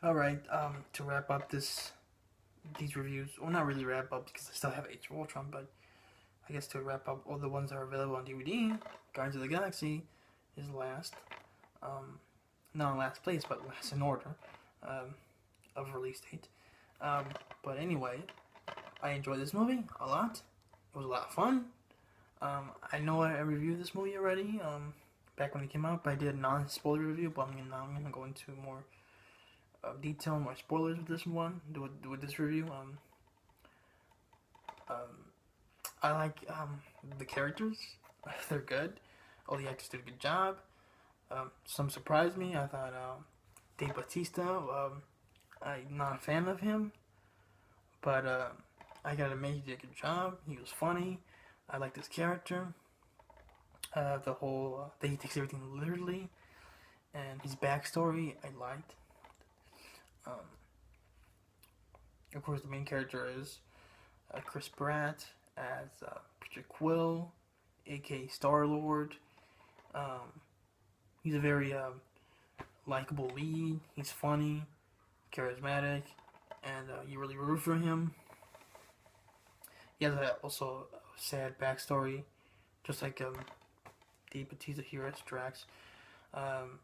All right. To wrap up these reviews, well, not really wrap up because I still have Age of Ultron, but I guess to wrap up all the ones that are available on DVD, Guardians of the Galaxy is last. Um, Not in last place, but last in order um, of release date. Um, but anyway, I enjoyed this movie a lot. It was a lot of fun. I know I reviewed this movie already. Back when it came out, but I did a non-spoiler review. But I'm gonna go into more detail, more spoilers with this one, with this review. Um, I like the characters. They're good. All the actors did a good job. Some surprised me. I thought Dave Bautista. I'm not a fan of him, but I gotta admit he did a good job. He was funny. I liked his character. The whole that he takes everything literally, and his backstory I liked. Um, of course, the main character is Chris Pratt as Peter Quill, aka Star Lord. Um, he's a very likable lead. He's funny, charismatic, and you really root for him. He has also a sad backstory, just like Dave Bautista here as Drax. Um,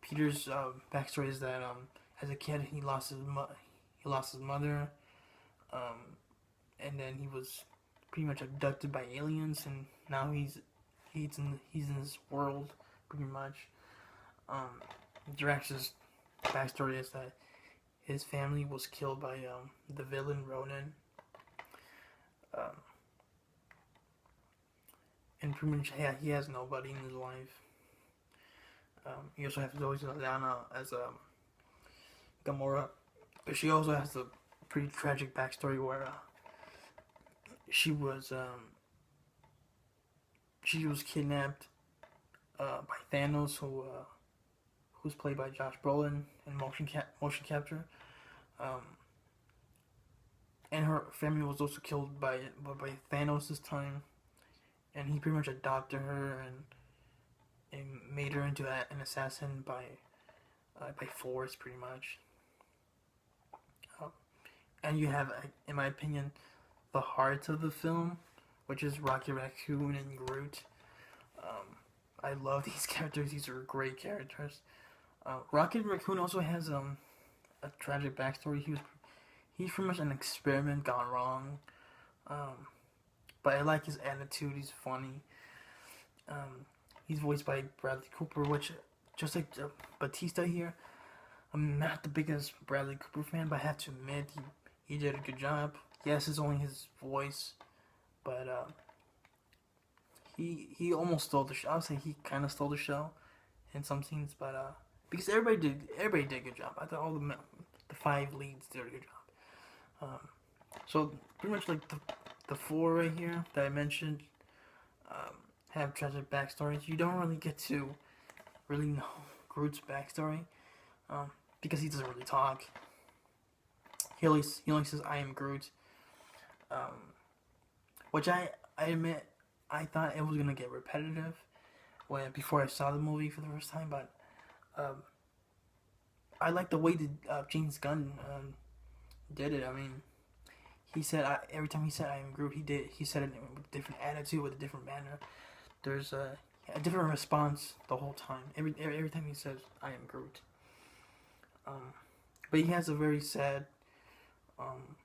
Peter's backstory is that as a kid he lost his mother, um, and then he was pretty much abducted by aliens, and now he's in this world pretty much. Um, Drax's backstory is that his family was killed by the villain Ronan, um, and pretty much he has nobody in his life. He also has Zoe Saldana as Gamora, but she also has a pretty tragic backstory where she was um, she was kidnapped by Thanos, who's played by Josh Brolin in motion capture, um, and her family was also killed by Thanos this time, and he pretty much adopted her and made her into an assassin by force, pretty much. Um, and you have, in my opinion, the heart of the film, which is Rocket Raccoon and Groot. Um, I love these characters; these are great characters. Rocket Raccoon also has a tragic backstory. He's pretty much an experiment gone wrong. Um, but I like his attitude. He's funny. Um, he's voiced by Bradley Cooper, which just like Batista here, I'm not the biggest Bradley Cooper fan, but I have to admit he did a good job. Yes, it's only his voice, but he almost stole the show. I would say he kind of stole the show in some scenes, but because everybody did a good job. I thought all the five leads did a good job. So pretty much like the four right here that I mentioned um, have tragic backstories. You don't really get to really know Groot's backstory because he doesn't really talk. He only says I am Groot, um, which I admit I thought it was gonna get repetitive when before I saw the movie for the first time, but um, I like the way that James Gunn did it. I mean, he said every time he said I am Groot, he said it with a different attitude, with a different manner. There's a different response the whole time. Every time he says I am Groot. Um, but he has a very um,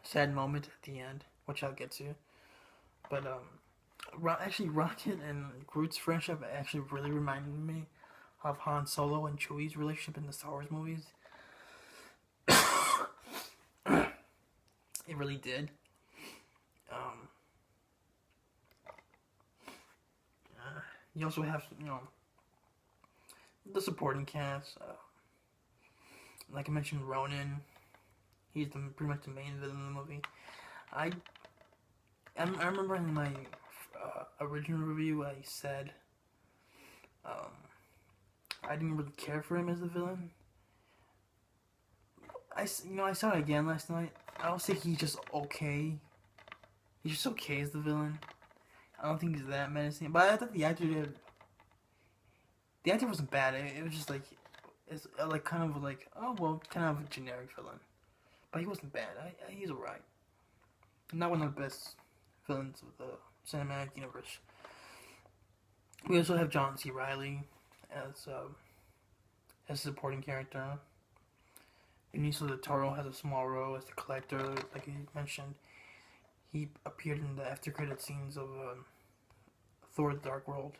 sad moment at the end, which I'll get to. But actually, Rocket and Groot's friendship actually really reminded me of Han Solo and Chewie's relationship in the Star Wars movies. It really did. Um, you also have the supporting cast. Like I mentioned, Ronan. He's pretty much the main villain in the movie. I I remember in my original review I said um, I didn't really care for him as a villain. I saw it again last night. I would say he's just okay. He's just okay as the villain. I don't think he's that menacing. But I thought the actor wasn't bad. It was just like is like kind of like, oh well, kind of a generic villain, but he wasn't bad. He's alright. Not one of the best villains of the cinematic universe. We also have John C. Reilly as a supporting character. Benicio del Toro has a small role as the collector, like you mentioned. He appeared in the after credit scenes of Thor: The Dark World.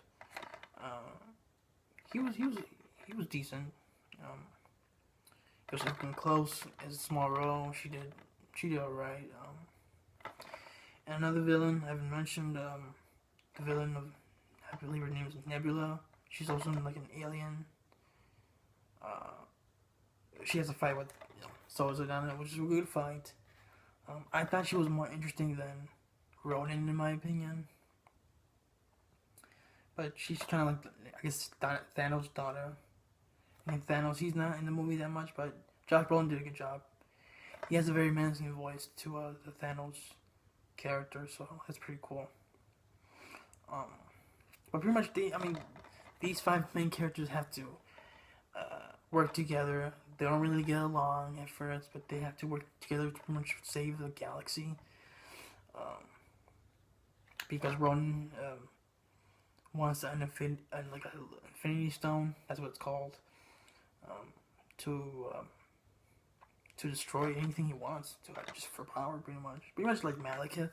Uh, he was decent. Um, he was looking close as a small role. She did alright. And another villain I haven't mentioned. The villain of, I believe her name is Nebula. She's also like an alien. She has a fight with Sozodana, which is a good fight. I thought she was more interesting than Ronan, in my opinion. But she's kind of like, I guess, Thanos' daughter. And Thanos, he's not in the movie that much, but Josh Brolin did a good job. He has a very menacing voice to the Thanos character, so that's pretty cool. But pretty much, these five main characters have to work together. They don't really get along at first, but they have to work together to pretty much save the galaxy. Because Ronan wants an infinity stone. That's what it's called. To destroy anything he wants, just for power, pretty much like Malekith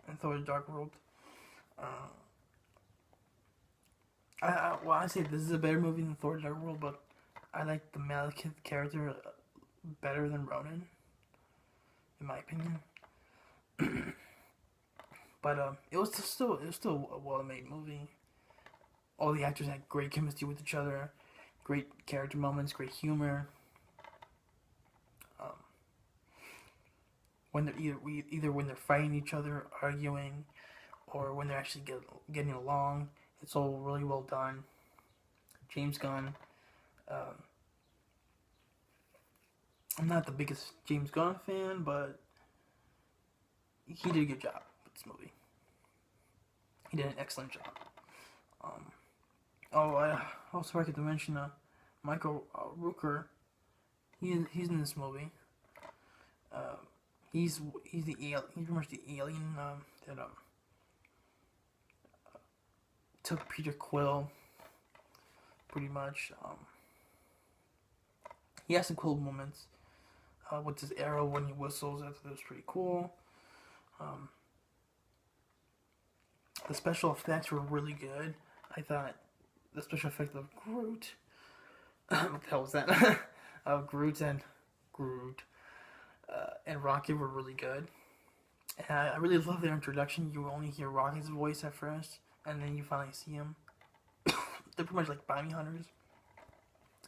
in Thor: The Dark World. I say this is a better movie than Thor: The Dark World, but I like the Malekith character better than Ronan, in my opinion. But it was still a well-made movie. All the actors had great chemistry with each other, great character moments, great humor. When they're either when they're fighting each other, arguing, or when they're actually getting along, it's all really well done. James Gunn. I'm not the biggest James Gunn fan, but he did a good job with this movie. He did an excellent job. I also forgot to mention Michael Rooker. He's in this movie. He's pretty much the alien that took Peter Quill. Pretty much. He has some cool moments with his arrow when he whistles. That was pretty cool. The special effects were really good. I thought the special effect of Groot. What the hell was that? Of Groot and Rocket were really good. And I really love their introduction. You only hear Rocket's voice at first, and then you finally see him. They're pretty much like bounty hunters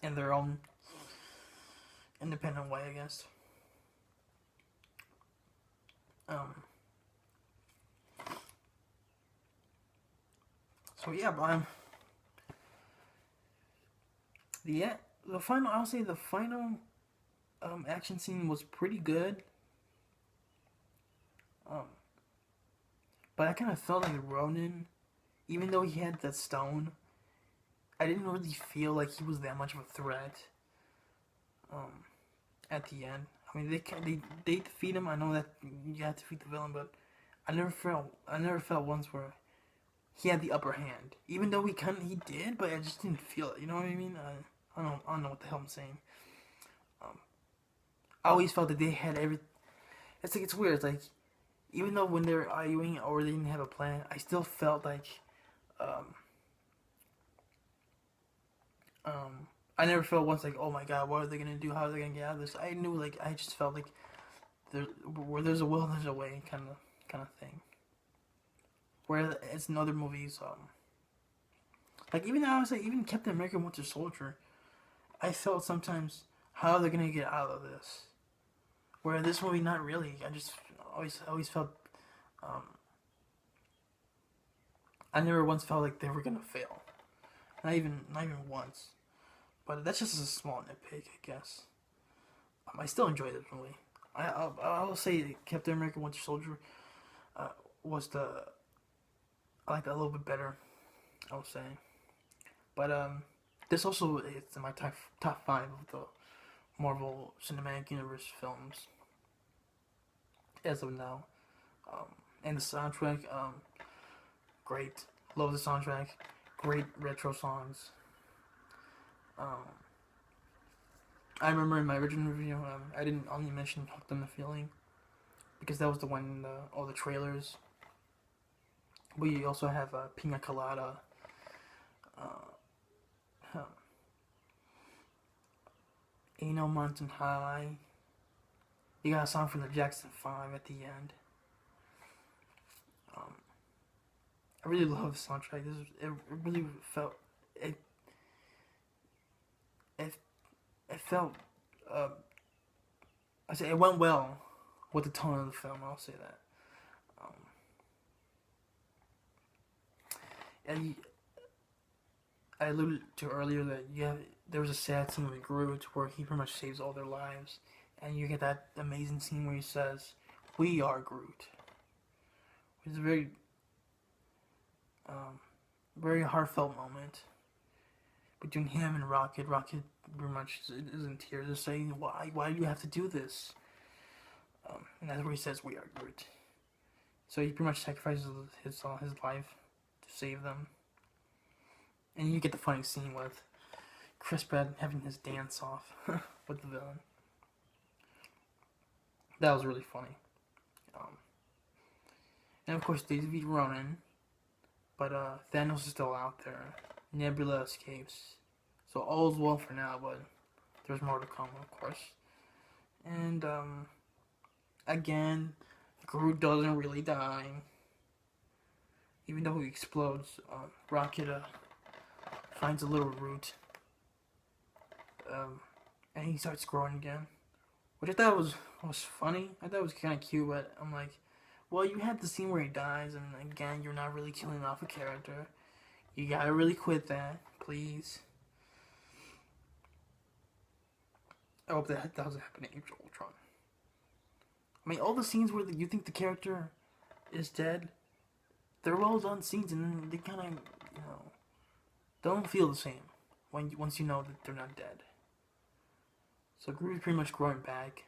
in their own independent way, I guess. So yeah, but the final. I'll say the final action scene was pretty good. But I kind of felt like Ronan, even though he had that stone, I didn't really feel like he was that much of a threat. At the end, I mean, they defeat him. I know that you have to defeat the villain, but I never felt once where he had the upper hand. Even though he did, but I just didn't feel it. You know what I mean? I don't know what the hell I'm saying. I always felt that they had every. It's weird. It's like, even though when they're arguing or they didn't have a plan, I still felt like, I never felt once like, oh my god, what are they gonna do? How are they gonna get out of this? I knew, like, I just felt like where there's a will, there's a way, kind of thing. Where it's in other movies, like even I would say even Captain America: Winter Soldier, I felt sometimes how are they gonna get out of this. Where this movie, not really. I just always felt, I never once felt like they were gonna fail. Not even once. But that's just a small nitpick, I guess. I still enjoy this movie. I'll say Captain America: Winter Soldier was I like that a little bit better, I would say. But This also is in my top five of the Marvel Cinematic Universe films as of now. Um, and the soundtrack, great. Love the soundtrack. Great retro songs. Um, I remember in my original review, I didn't only mention "Hooked on the Feeling" because that was the one in all the trailers. We also have "Pina Colada," uh, "Ain't No Mountain High." You got a song from the Jackson 5 at the end. Um, I really love the soundtrack. It really felt it. It, it felt. Uh, I say it went well with the tone of the film. I'll say that. And I alluded to earlier that there was a sad scene with Groot where he pretty much saves all their lives, and you get that amazing scene where he says, "We are Groot." It's a um, very heartfelt moment between him and Rocket. Rocket pretty much is in tears, just saying, "Why do you have to do this?" And that's where he says, "We are Groot." So he pretty much sacrifices his life to save them. And you get the funny scene with Chris Pratt having his dance off with the villain. That was really funny. Um, and of course, they defeat Ronan, but Thanos is still out there. Nebula escapes. So all's well for now, but there's more to come, of course. And again, Groot doesn't really die. Even though he explodes, Rocket finds a little root, and he starts growing again, which I thought was funny. I thought it was kind of cute, but I'm like, well, you had the scene where he dies, and again, you're not really killing off a character. You gotta really quit that, please. I hope that doesn't happen to Age of Ultron. I mean, all the scenes where you think the character is dead, they're well done scenes, and they kind of, don't feel the same once you know that they're not dead. So Groot is pretty much growing back.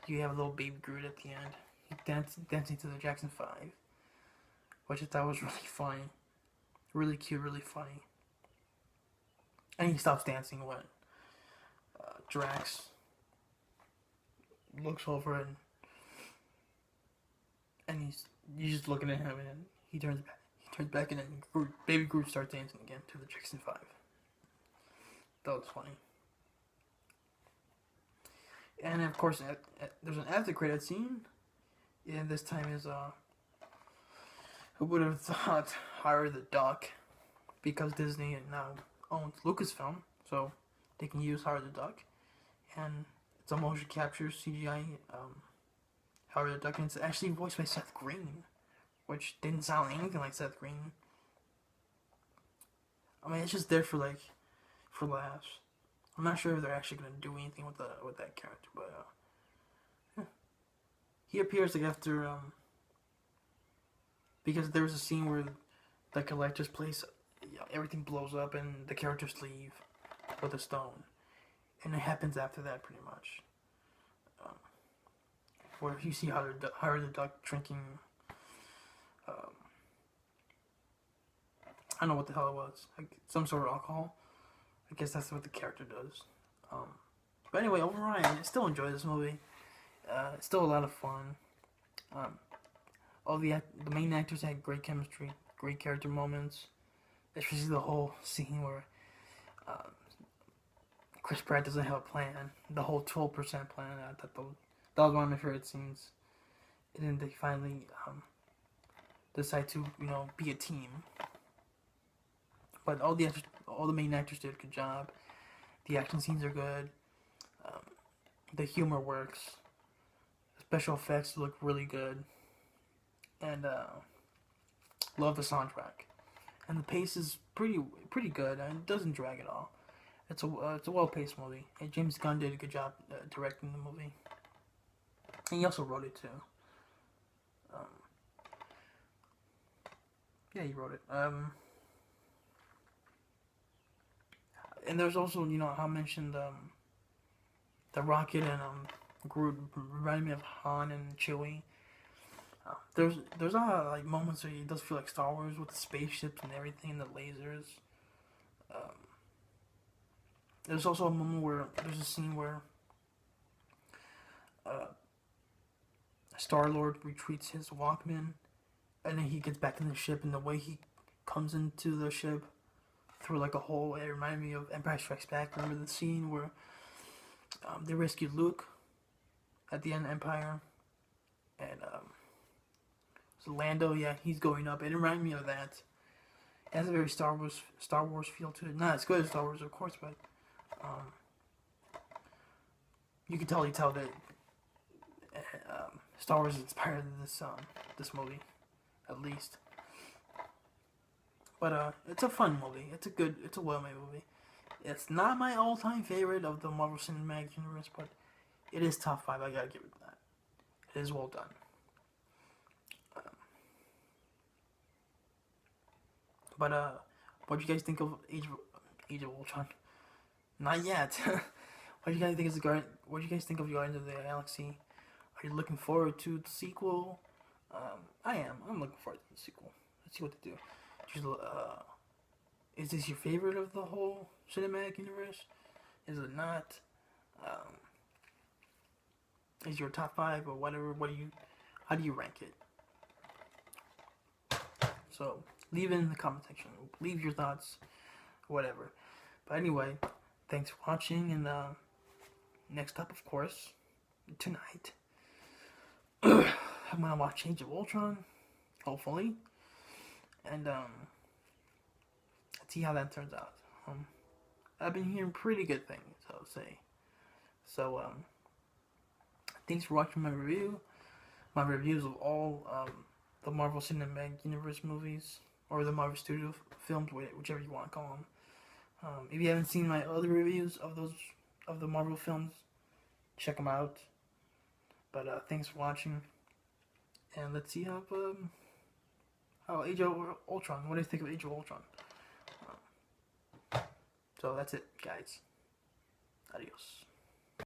You have a little baby Groot at the end. He dancing to the Jackson 5, which I thought was really funny. Really cute, really funny. And he stops dancing when Drax looks over and he's just looking at him, and he turns back. He turns back, and then baby Groot starts dancing again to the Jackson 5. That was funny. And of course, there's an after credit scene, and this time is who would have thought Howard the Duck, because Disney now owns Lucasfilm, so they can use Howard the Duck, and it's a motion capture CGI Howard the Duck, and it's actually voiced by Seth Green, which didn't sound anything like Seth Green. I mean, it's just there for laughs. I'm not sure if they're actually gonna do anything with that character, but yeah. He appears after because there was a scene where the collector's place, everything blows up and the characters leave with a stone, and it happens after that pretty much. Where you see Howard the Duck drinking, I don't know what the hell it was, some sort of alcohol. I guess that's what the character does. But anyway, overall, I still enjoy this movie. It's still a lot of fun. All the main actors had great chemistry, great character moments. Especially the whole scene where Chris Pratt doesn't have a plan. The whole 12% plan. I thought that was one of my favorite scenes. And then they finally decide to be a team. But all the main actors did a good job. The action scenes are good. The humor works. The special effects look really good. And love the soundtrack. And the pace is pretty good. And it doesn't drag at all. It's a well-paced movie. And James Gunn did a good job directing the movie. And he also wrote it too. Yeah, he wrote it. And there's also, how I mentioned the rocket and Groot reminded me of Han and Chewie. There's a lot of like moments where it does feel like Star Wars with the spaceships and everything and the lasers. Um, there's also a moment where there's a scene where uh, Star Lord retreats his Walkman, and then he gets back in the ship, and the way he comes into the ship through like a hole, it reminded me of Empire Strikes Back. Remember the scene where they rescued Luke at the end of Empire, and so Lando, yeah, he's going up. It reminded me of that. It has a very Star Wars feel to it. Not as good as Star Wars, of course, but um, you can tell that Star Wars inspired this movie, at least. But it's a fun movie. It's a well-made movie. It's not my all-time favorite of the Marvel Cinematic Universe, but it is top 5. I gotta give it that. It is well done. But what do you guys think of Age of Ultron? Not yet. What do you guys think What do you guys think of Guardians of the Galaxy? Are you looking forward to the sequel? I am. I'm looking forward to the sequel. Let's see what to do. Is this your favorite of the whole cinematic universe? Is it not? Um, is your top 5 or whatever? How do you rank it? So leave it in the comment section. Leave your thoughts, whatever. But anyway, thanks for watching. And next up, of course, tonight, I'm gonna watch Age of Ultron, hopefully, and see how that turns out. I've been hearing pretty good things, I would say. So thanks for watching my review. My reviews of all the Marvel Cinematic Universe movies, or the Marvel Studio films, whichever you want to call them. If you haven't seen my other reviews of the Marvel films, check them out. But thanks for watching, and let's see how Age of Ultron. What do you think of Age of Ultron? So that's it, guys. Adios.